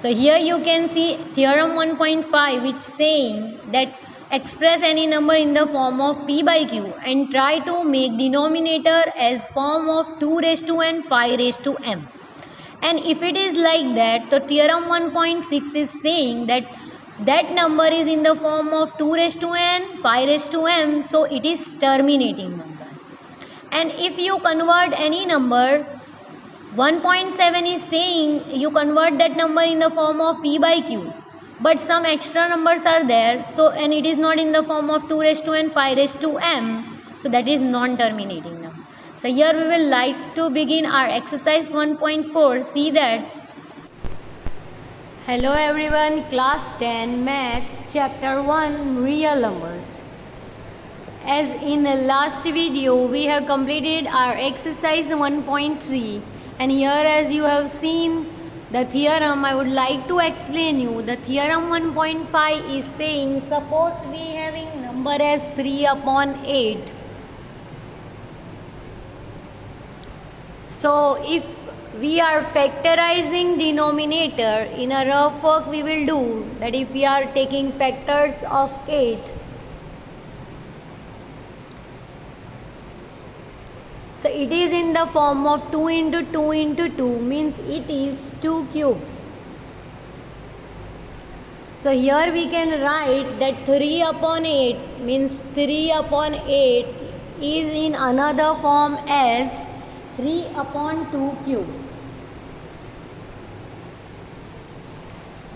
So here you can see theorem 1.5, which saying that express any number in the form of p by q and try to make denominator as form of 2 raised to n 5 raised to m. And if it is like that, so theorem 1.6 is saying that that number is in the form of 2 raised to n 5 raised to m, so it is terminating number. And if you convert any number, 1.7 is saying you convert that number in the form of p by q, but some extra numbers are there, so and it is not in the form of 2 raised to n 5 raised to m, so that is non-terminating number. So here we will like to begin our exercise 1.4. See that. Hello everyone, class 10 maths chapter 1 real numbers. As in the last video we have completed our exercise 1.3, and here as you have seen the theorem, I would like to explain you. The theorem 1.5 is saying, suppose we having number as 3 upon 8. So if we are factorizing denominator, in a rough work we will do that. If we are taking factors of 8, so it is in the form of 2 into 2 into 2, means it is 2 cube. So here we can write that 3 upon 8 means 3 upon 8 is in another form as 3 upon 2 cube.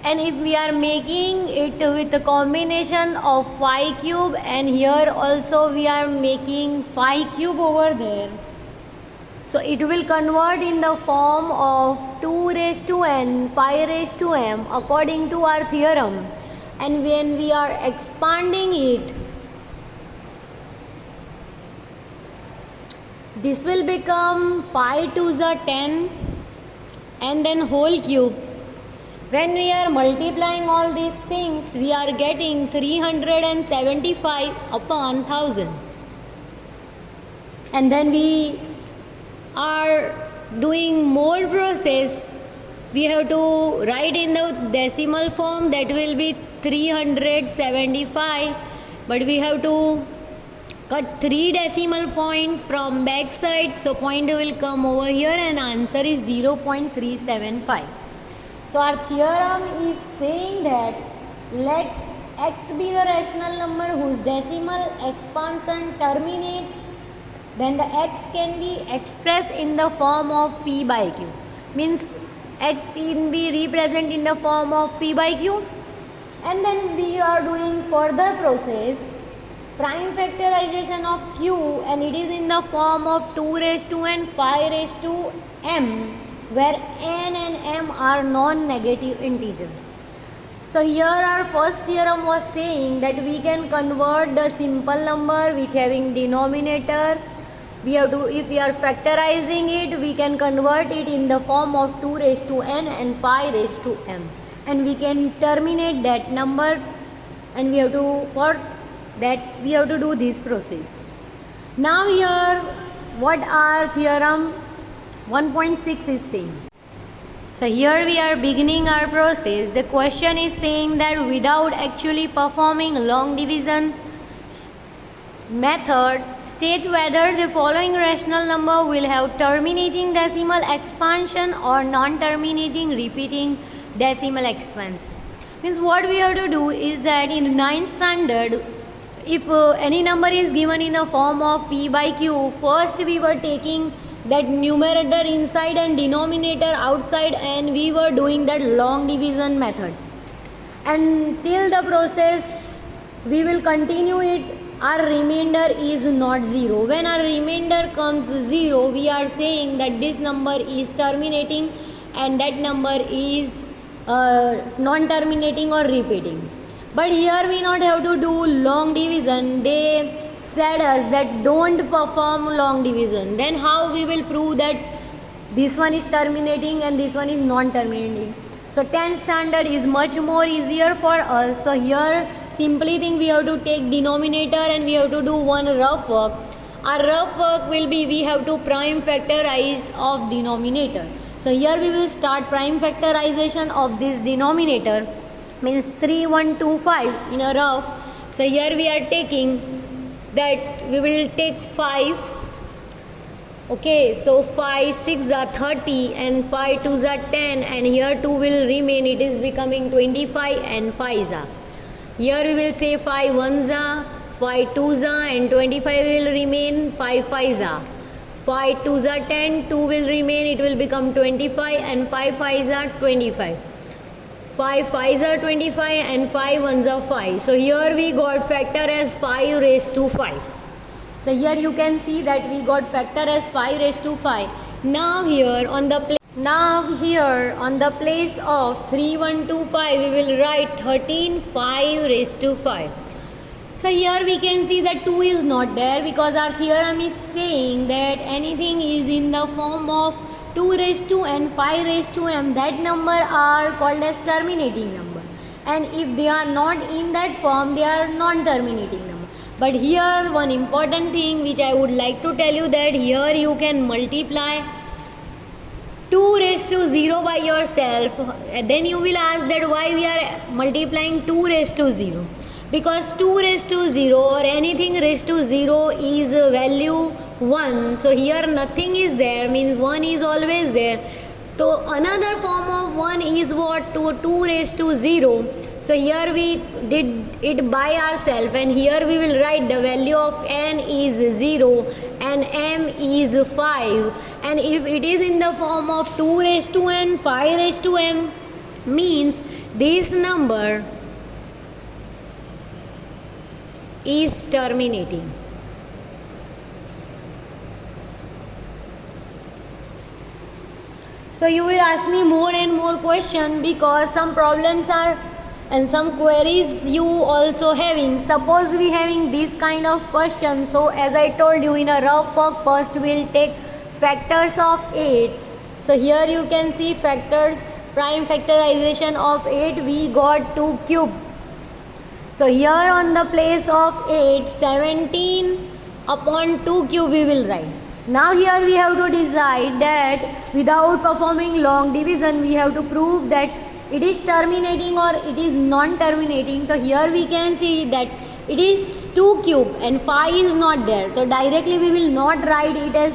And if we are making it with a combination of 5 cube, and here also we are making 5 cube over there, so it will convert in the form of 2 raised to n 5 raised to m according to our theorem. And when we are expanding it, this will become 5 2s are 10 and then whole cube. When we are multiplying all these things, we are getting 375 upon 1000. And then we are doing more process. We have to write in the decimal form, that will be 375, but we have to cut 3 decimal point from back side, so point will come over here and answer is 0.375. So our theorem is saying that let x be the rational number whose decimal expansion terminate, then the x can be expressed in the form of p by q, means x can be represented in the form of p by q. And then we are doing further process, prime factorization of q, and it is in the form of 2 raised to n 5 raised to m, where n and m are non-negative integers. So here our first theorem was saying that we can convert the simple number which having denominator. We have to, if we are factorizing it, we can convert it in the form of 2 raised to n and 5 raised to m, and we can terminate that number, and we have to, for that we have to do this process. Now here what our theorem 1.6 is saying. So here we are beginning our process. The question is saying that without actually performing long division method, state whether the following rational number will have terminating decimal expansion or non-terminating repeating decimal expansion. Means what we have to do is that in 9th standard, if any number is given in the form of p by q, first we were taking that numerator inside and denominator outside, and we were doing that long division method. And till the process we will continue it, our remainder is not 0. When our remainder comes 0, we are saying that this number is terminating and that number is non-terminating or repeating. But here we not have to do long division. They said us that don't perform long division. Then how we will prove that this one is terminating and this one is non-terminating? So 10th standard is much more easier for us. So here simply think we have to take denominator and we have to do one rough work. Our rough work will be we have to prime factorize of denominator. So here we will start prime factorization of this denominator, means 3125 in a rough. So here we are taking that we will take 5. Okay, so 5 6 are 30 and 5 2s are 10, and here 2 will remain, it is becoming 25 and 5s are. Here we will say 5 1s are, 5 2s are, and 25 will remain, 5 5s are. 5 2s are 10, 2 will remain, it will become 25, and 5 5s are 25. 5 5s are 25 and 5 1s are 5. So here we got factor as 5 raised to 5. So here you can see that we got factor as 5 raised to 5. Now here on the place of 3125 we will write 13 5 raised to 5. So here we can see that 2 is not there, because our theorem is saying that anything is in the form of 2 raised to n 5 raised to m, that number are called as terminating number, and if they are not in that form they are non-terminating number. But here one important thing which I would like to tell you, that here you can multiply 2 raised to 0 by yourself. Then you will ask that why we are multiplying 2 raised to 0. Because 2 raised to 0 or anything raised to 0 is value 1. So here nothing is there, means 1 is always there. So another form of 1 is what? 2 raised to 0. So here we did it by ourselves, and here we will write the value of n is 0 and m is 5. And if it is in the form of 2 raised to n 5 raised to m, means this number is terminating. So you will ask me more and more questions, because some problems are and some queries you also having. Suppose we having this kind of question. So as I told you, in a rough work, first we will take factors of 8. So here you can see factors, prime factorization of 8, we got 2 cube. So here on the place of 8, 17 upon 2 cube we will write. Now here we have to decide that without performing long division we have to prove that it is terminating or it is non-terminating. So here we can see that it is 2 cube and 5 is not there. So directly we will not write it as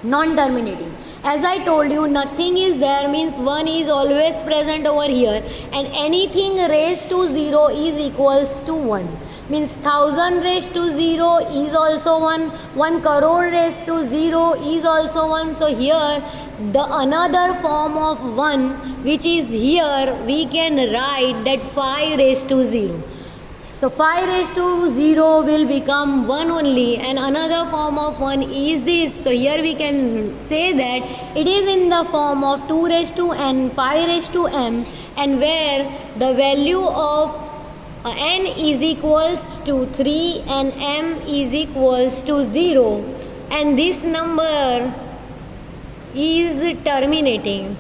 non-terminating. As I told you, nothing is there, means 1 is always present over here, and anything raised to 0 is equals to 1. Means 1000 raised to 0 is also 1, 1 crore raised to 0 is also 1. So here the another form of 1 which is here, we can write that 5 raised to 0. So 5 raised to 0 will become 1 only, and another form of 1 is this. So here we can say that it is in the form of 2 raised to n 5 raised to m, and where the value of n is equals to 3 and m is equals to 0, and this number is terminating.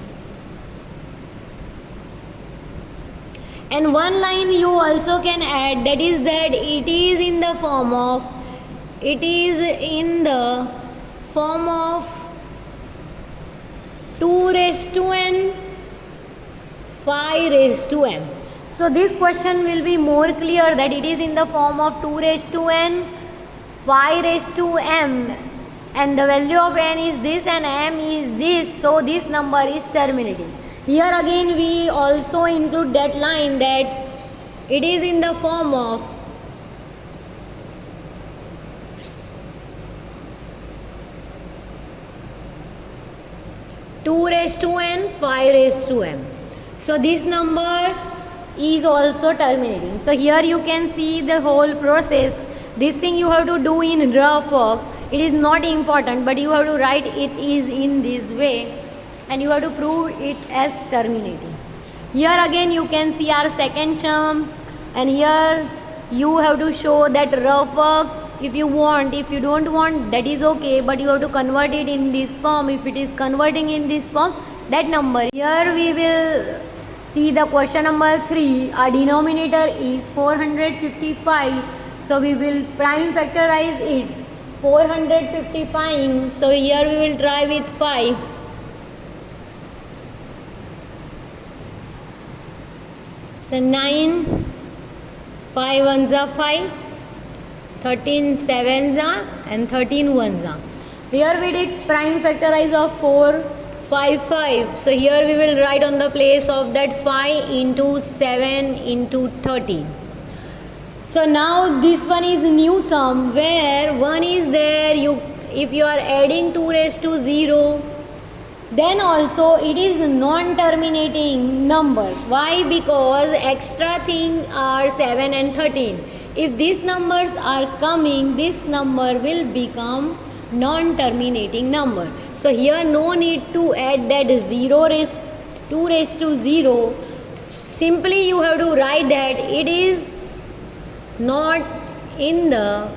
And one line you also can add, that is that it is in the form of 2 raised to n 5 raised to m. So this question will be more clear, that it is in the form of 2 raised to n 5 raised to m, and the value of n is this and m is this, so this number is terminating. Here again we also include that line that it is in the form of 2 raised to n 5 raised to m. So this number is also terminating. So here you can see the whole process. This thing you have to do in rough work. It is not important, but you have to write it is in this way, and you have to prove it as terminating. Here again you can see our second term, and here you have to show that rough work if you want. If you don't want, that is okay, but you have to convert it in this form. If it is converting in this form, that number. Here we will see the question number 3. Our denominator is 455, so we will prime factorize it. 455, so here we will try with 5. So 9, 5 ones are 5, 13 sevens are, and 13 ones are. Here we did prime factorize of 4, 5, 5. So here we will write on the place of that 5 into 7 into 13. So now this one is new sum where 1 is there. If you are adding 2 raised to 0, then also it is non-terminating number. Why? Because extra thing are 7 and 13. If these numbers are coming, this number will become non-terminating number. So here no need to add that 2 raised to 0. Simply you have to write that it is not in the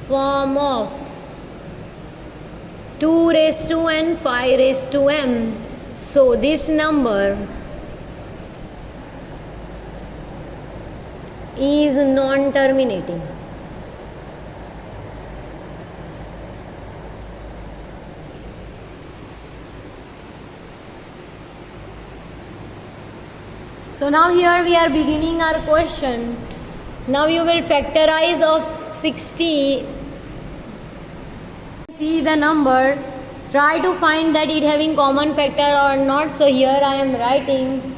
form of 2 raised to n, 5 raised to m. So this number is non-terminating. So now here we are beginning our question. Now you will factorize of 60. See the number. Try to find that it having common factor or not. So here I am writing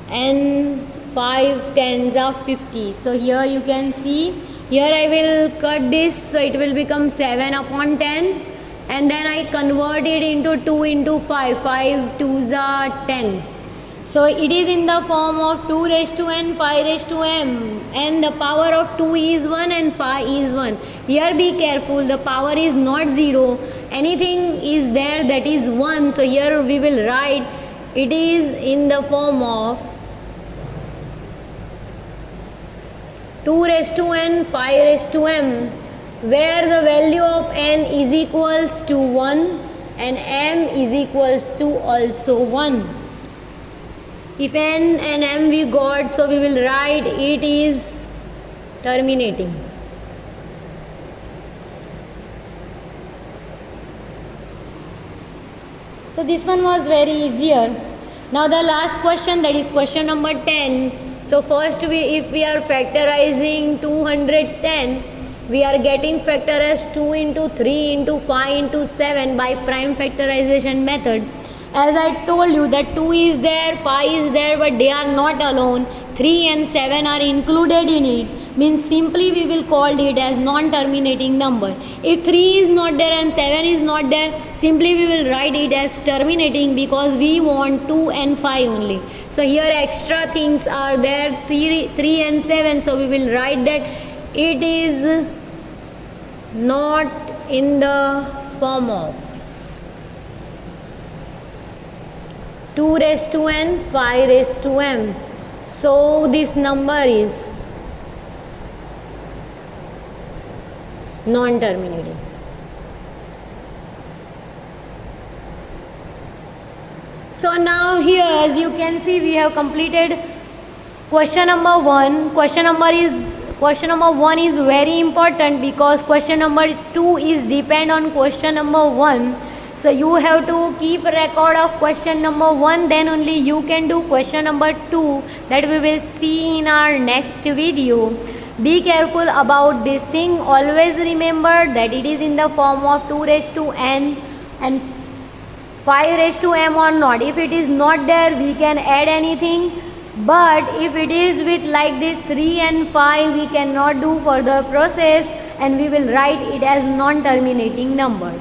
n 5 tens are 50. So here you can see. Here I will cut this. So it will become 7 upon 10. And then I convert it into 2 into 5. 5 2s are 10. So it is in the form of 2 raised to n, 5 raised to m, and the power of 2 is 1 and 5 is 1. Here be careful, the power is not 0, anything is there that is 1. So here we will write it is in the form of 2 raised to n, 5 raised to m, where the value of n is equals to 1 and m is equals to also 1. If n and m we got, so we will write it is terminating. So this one was very easier. Now the last question, that is question number 10. So first if we are factorizing 210, we are getting factor as 2 into 3 into 5 into 7 by prime factorization method. As I told you that 2 is there, 5 is there, but they are not alone. 3 and 7 are included in it. Means simply we will call it as non-terminating number. If 3 is not there and 7 is not there, simply we will write it as terminating because we want 2 and 5 only. So here extra things are there, 3 and 7. So we will write that it is not in the form of 2 raised to n, 5 raised to m. So this number is non-terminating. So now here as you can see we have completed question number 1. Question number 1 is very important because question number 2 is depend on question number 1. So you have to keep record of question number 1, then only you can do question number 2 that we will see in our next video. Be careful about this thing. Always remember that it is in the form of 2 raised to n and 5 raised to m or not. If it is not there, we can add anything. But if it is with like this 3 and 5, we cannot do further process and we will write it as non-terminating number.